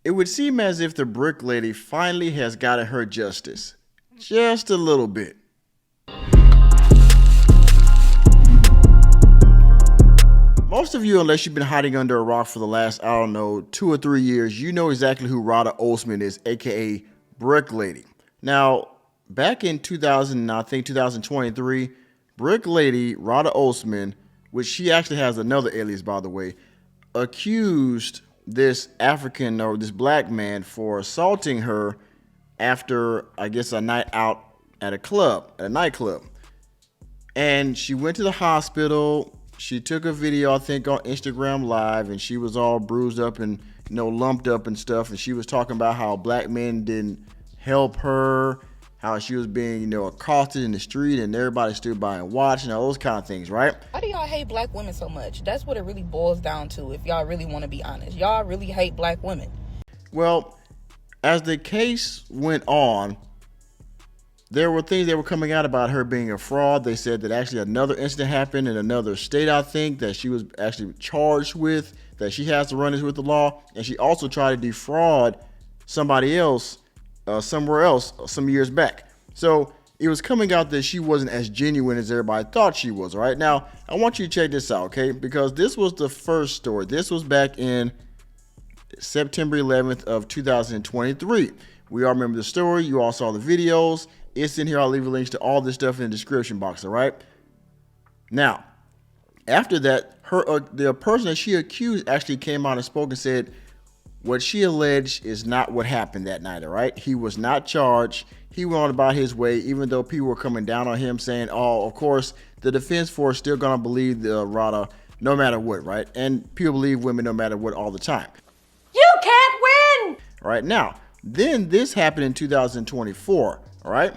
It would seem as if the brick lady finally has gotten her justice. Just a little bit. Most of you, unless you've been hiding under a rock for the last, I don't know, 2 or 3 years, you know exactly who Rada Osman is, aka Brick Lady. Now, back in 2000, I think 2023, Brick Lady Rada Osman, which she actually has another alias by the way, accused this African or this black man for assaulting her after, I guess, a night out at a nightclub. And she went to the hospital. She took a video, I think, on Instagram Live, and she was all bruised up and lumped up and stuff. And she was talking about how black men didn't help her, how she was being, accosted in the street, and everybody stood by and watched, and all those kind of things, right? Why do y'all hate black women so much? That's what it really boils down to, if y'all really want to be honest. Y'all really hate black women. Well, as the case went on, there were things that were coming out about her being a fraud. They said that actually another incident happened in another state, I think, that she was actually charged with, that she has to run this with the law. And she also tried to defraud somebody else somewhere else some years back. So it was coming out that she wasn't as genuine as everybody thought she was. All right. Now, I want you to check this out, okay? Because this was the first story. This was back in September 11th of 2023. We all remember the story. You all saw the videos. It's in here. I'll leave the links to all this stuff in the description box, all right? Now, after that, the person that she accused actually came out and spoke and said what she alleged is not what happened that night, all right? He was not charged. He went on about his way, even though people were coming down on him saying, oh, of course, the defense force still going to believe the Rada no matter what, right? And people believe women no matter what all the time. You can't win! All right, now, then this happened in 2024, all right?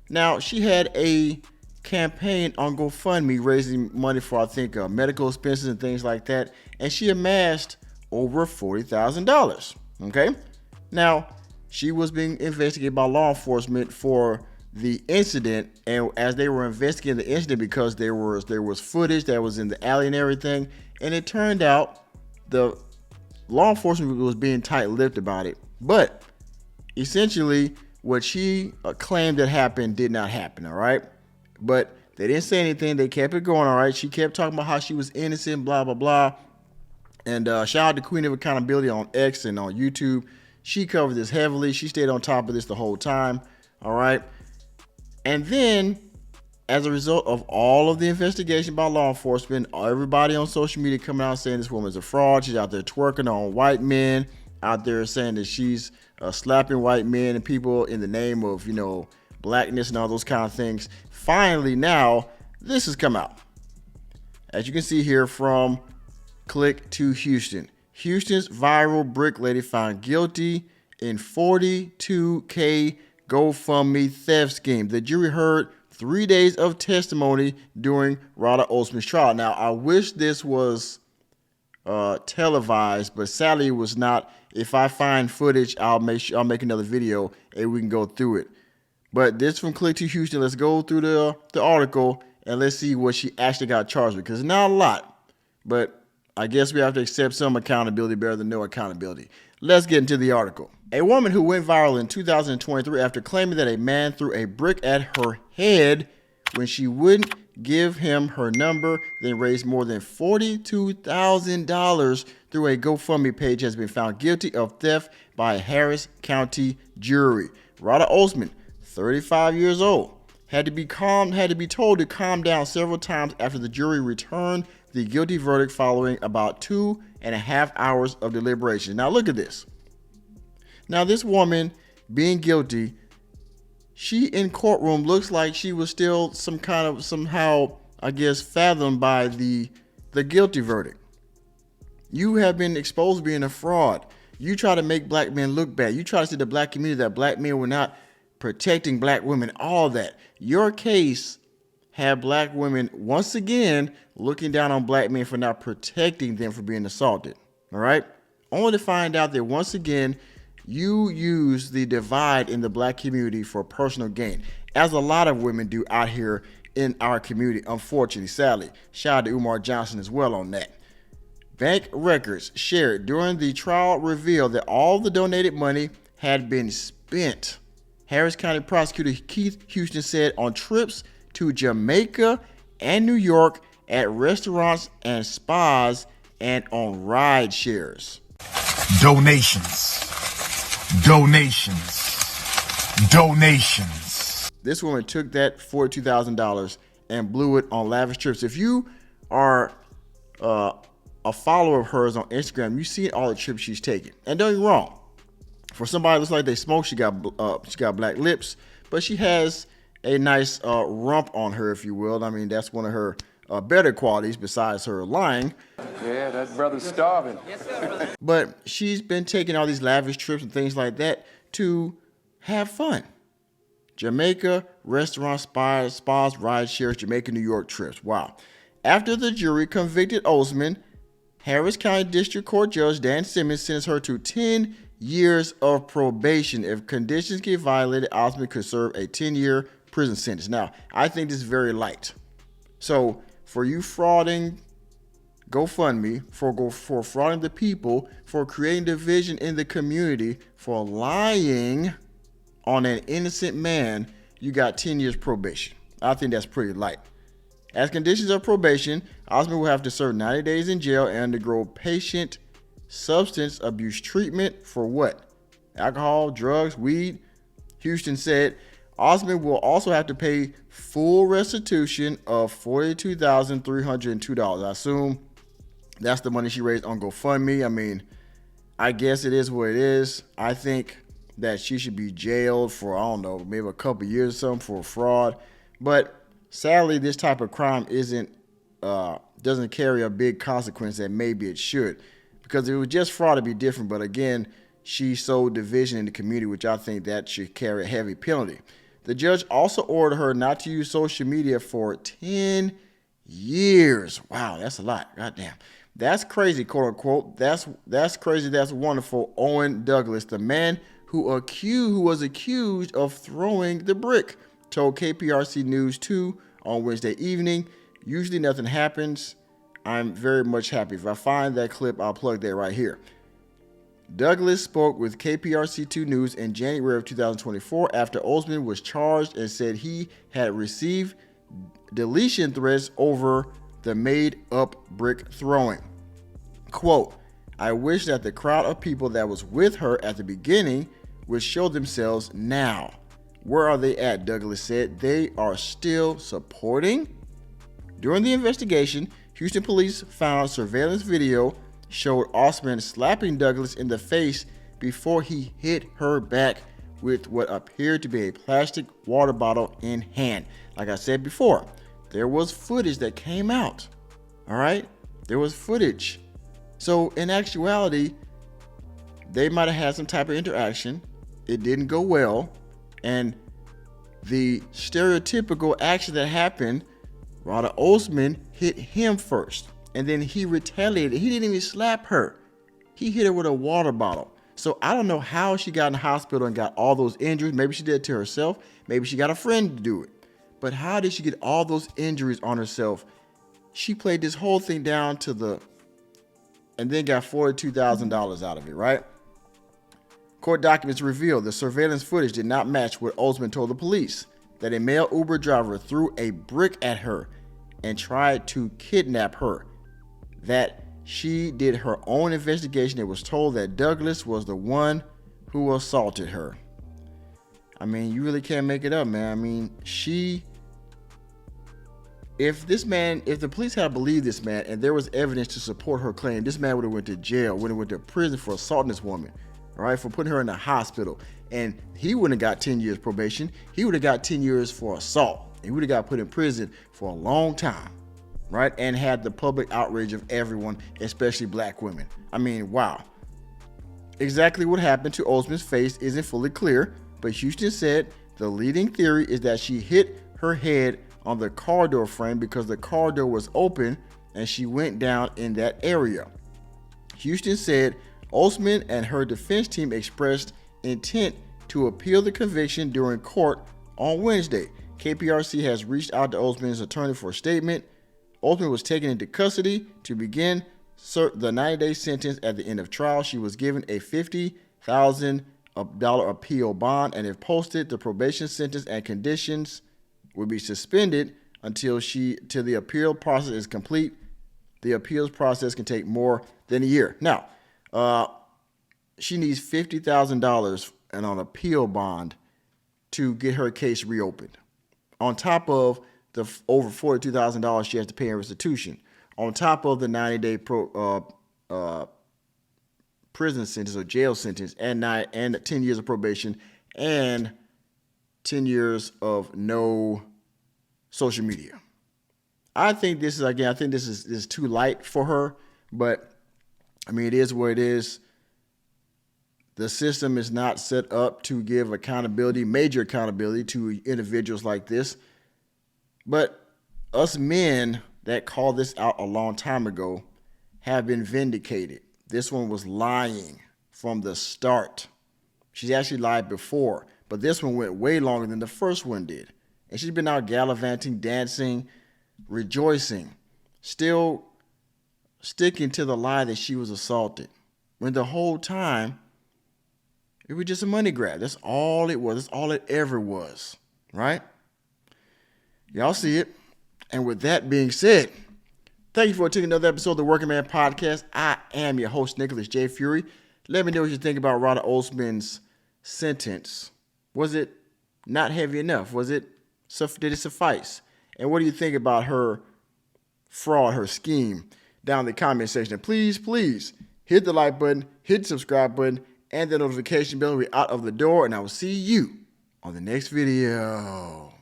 Now, she had a campaign on GoFundMe raising money for, I think, medical expenses and things like that, and she amassed over $40,000, okay? Now, she was being investigated by law enforcement for the incident, and as they were investigating the incident because there was footage that was in the alley and everything, and it turned out the law enforcement was being tight-lipped about it, but essentially what she claimed that happened did not happen, all right? But they didn't say anything. They kept it going, all right? She kept talking about how she was innocent, blah, blah, blah. And shout out to Queen of Accountability on X and on YouTube. She covered this heavily. She stayed on top of this the whole time, all right? And then, as a result of all of the investigation by law enforcement, everybody on social media coming out saying this woman's a fraud. She's out there twerking on white men, out there saying that she's slapping white men and people in the name of, blackness and all those kind of things. Finally, now, this has come out. As you can see here from Click to Houston. Houston's viral brick lady found guilty in $42K GoFundMe theft scheme. The jury heard 3 days of testimony during Rada Osman's trial. Now, I wish this was televised, but sadly it was not. If I find footage, I'll make another video and we can go through it. But this from Click to Houston. Let's go through the article and let's see what she actually got charged with, because it's not a lot, but I guess we have to accept some accountability better than no accountability. Let's get into the article. A woman who went viral in 2023 after claiming that a man threw a brick at her head when she wouldn't give him her number, then raised more than $42,000 through a GoFundMe page, has been found guilty of theft by a Harris County jury. Rada Osman, 35 years old, had to be told to calm down several times after the jury returned the guilty verdict following about 2.5 hours of deliberation. Now look at this. Now this woman being guilty, she in courtroom looks like she was still somehow, I guess, fathomed by the guilty verdict. You have been exposed to being a fraud. You try to make black men look bad. You try to say to the black community that black men were not protecting black women, all that. Your case had black women once again looking down on black men for not protecting them from being assaulted. All right? Only to find out that once again, you use the divide in the black community for personal gain, as a lot of women do out here in our community, unfortunately, sadly. Shout out to Umar Johnson as well on that. Bank records shared during the trial revealed that all the donated money had been spent. Harris County Prosecutor Keith Houston said on trips to Jamaica and New York, at restaurants and spas, and on ride shares. Donations. This woman took that $42,000 and blew it on lavish trips. If you are a follower of hers on Instagram, you see all the trips she's taking. And don't get me wrong, for somebody that looks like they smoke, she got black lips, but she has a nice rump on her, if you will. I mean, that's one of her better qualities besides her lying. Yeah, that brother's starving. But she's been taking all these lavish trips and things like that to have fun. Jamaica, restaurants, spas, ride shares, Jamaica, New York trips. Wow. After the jury convicted Osman, Harris County District Court Judge Dan Simmons sentenced her to 10 years of probation. If conditions get violated, Osman could serve a 10-year prison sentence. Now, I think this is very light. So, for you frauding GoFundMe, for frauding the people, for creating division in the community, for lying on an innocent man, you got 10 years probation. I think that's pretty light. As conditions of probation, Osman will have to serve 90 days in jail and undergo patient substance abuse treatment for what? Alcohol, drugs, weed. Houston said Osman will also have to pay full restitution of $42,302. I assume that's the money she raised on GoFundMe. I mean, I guess it is what it is. I think that she should be jailed for, I don't know, maybe a couple years or something for fraud. But sadly, this type of crime doesn't carry a big consequence that maybe it should. Because if it was just fraud, it'd be different. But again, she sowed division in the community, which I think that should carry a heavy penalty. The judge also ordered her not to use social media for 10 years. Wow, that's a lot. Goddamn. That's crazy, quote unquote. That's crazy. That's wonderful. Owen Douglas, the man who was accused of throwing the brick, told KPRC News 2 on Wednesday evening. Usually nothing happens. I'm very much happy. If I find that clip, I'll plug that right here. Douglas spoke with KPRC2 News in January of 2024 after Osman was charged and said he had received deletion threats over the made-up brick throwing. Quote, I wish that the crowd of people that was with her at the beginning would show themselves now. Where are they at? Douglas said. They are still supporting. During the investigation, Houston police found surveillance video showed Osman slapping Douglas in the face before he hit her back with what appeared to be a plastic water bottle in hand. Like I said before, there was footage that came out. All right? There was footage. So in actuality, they might have had some type of interaction. It didn't go well. And the stereotypical action that happened, Rada Osman hit him first. And then he retaliated. He didn't even slap her. He hit her with a water bottle. So I don't know how she got in the hospital and got all those injuries. Maybe she did it to herself. Maybe she got a friend to do it. But how did she get all those injuries on herself? She played this whole thing down to and then got $42,000 out of it, right? Court documents reveal the surveillance footage did not match what Osman told the police, that a male Uber driver threw a brick at her and tried to kidnap her. That she did her own investigation and was told that Douglas was the one who assaulted her. I mean, you really can't make it up, man. I mean, if the police had believed this man and there was evidence to support her claim, this man would have went to jail, would have went to prison for assaulting this woman, all right, for putting her in the hospital. And he wouldn't have got 10 years probation. He would have got 10 years for assault. He would have got put in prison for a long time, right? And had the public outrage of everyone, especially black women. I mean, wow. Exactly what happened to Osman's face isn't fully clear, but Houston said the leading theory is that she hit her head on the car door frame because the car door was open and she went down in that area. Houston said Osman and her defense team expressed intent to appeal the conviction during court on Wednesday. KPRC has reached out to Osman's attorney for a statement. Osman was taken into custody to begin the 90-day sentence at the end of trial. She was given a $50,000 appeal bond, and if posted, the probation sentence and conditions will be suspended till the appeal process is complete. The appeals process can take more than a year. Now, she needs $50,000 and an appeal bond to get her case reopened, on top of the over $42,000 she has to pay in restitution, on top of the 90-day prison sentence or jail sentence, and 10 years of probation, and 10 years of no social media. I think this is too light for her, but I mean, it is what it is. The system is not set up to give accountability, major accountability, to individuals like this. But us men that called this out a long time ago have been vindicated. This one was lying from the start. She's actually lied before, but this one went way longer than the first one did. And she's been out gallivanting, dancing, rejoicing, still sticking to the lie that she was assaulted, when the whole time it was just a money grab. That's all it was. That's all it ever was, right? Y'all see it. And with that being said, thank you for taking another episode of the Working Man Podcast. I am your host, Nicholas J. Fury. Let me know what you think about Rhoda Oldsman's sentence. Was it not heavy enough? Did it suffice? And what do you think about her fraud, her scheme, down in the comment section? And please hit the like button, hit the subscribe button, and the notification bell. We're out of the door, and I will see you on the next video.